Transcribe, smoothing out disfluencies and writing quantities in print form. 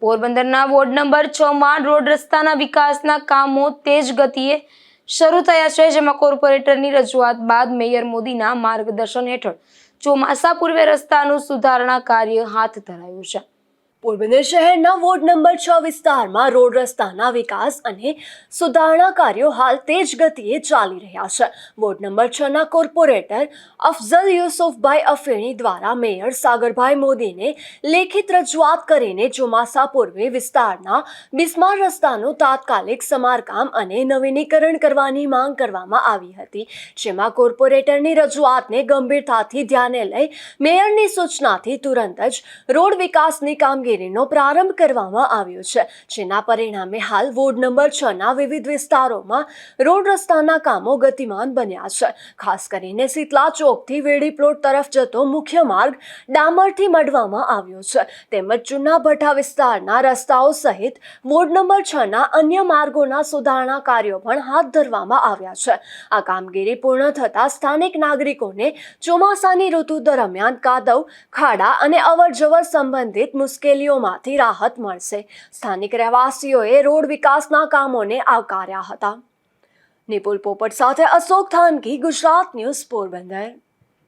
પોરબંદરના ward number 6 માં road રસ્તાના વિકાસના કામો તેજ ગતિએ શરૂ થયા છે, જેમાં કોર્પોરેટરની રજૂઆત બાદ મેયર મોદીના માર્ગદર્શન હેઠળ ચોમાસા પૂર્વે રસ્તાનું સુધારણા કાર્ય હાથ ધરાયું છે। પોરબંદર શહેરના વોર્ડ નંબર 6 વિસ્તારમાં રોડ રસ્તાના વિકાસ અને સુધારણા કાર્યો હાલ તેજ ગતિએ ચાલી રહ્યા છે। વોર્ડ નંબર 6 ના કોર્પોરેટર અફઝલ યુસુફભાઈ અફેણી દ્વારા મેયર સાગરભાઈ મોદીને લેખિત રજૂઆત કરીને ચોમાસા પૂર્વે વિસ્તારના બિસ્માર રસ્તાનું તાત્કાલિક સમારકામ અને નવીનીકરણ કરવાની માંગ કરવામાં આવી હતી, જેમાં કોર્પોરેટરની રજૂઆતને ગંભીરતાથી ધ્યાને લઈ મેયરની સૂચનાથી તુરંત જ રોડ વિકાસની કામગીરી નો પ્રારંભ કરવામાં આવ્યો છે, જેના પરિણામે હાલ વોર્ડ નંબર 6 ના વિવિધ વિસ્તારોમાં રોડ રસ્તાના કામો ગતિમાન બન્યા છે। ખાસ કરીને શીતલા ચોકથી વેડી પ્લોટ તરફ જતો મુખ્ય માર્ગ ડામરથી મઢવામાં આવ્યો છે, તેમજ ચુના ભઠ્ઠા વિસ્તારના રસ્તાઓ સહિત વોર્ડ નંબર 6 ના અન્ય માર્ગોના સુધારણા કાર્યો પણ હાથ ધરવામાં આવ્યા છે। આ કામગીરી પૂર્ણ થતા સ્થાનિક નાગરિકોને ચોમાસાની ઋતુ દરમિયાન કાદવ, ખાડા અને અવરજવર સંબંધિત મુશ્કેલીઓમાંથી રાહત મળશે। સ્થાનિક રહેવાસીઓએ રોડ વિકાસના કામોને આવકાર્યા હતા। નિપુલ પોપટ સાથે અશોક થાનકી, ગુજરાત ન્યૂઝ, પોરબંદર।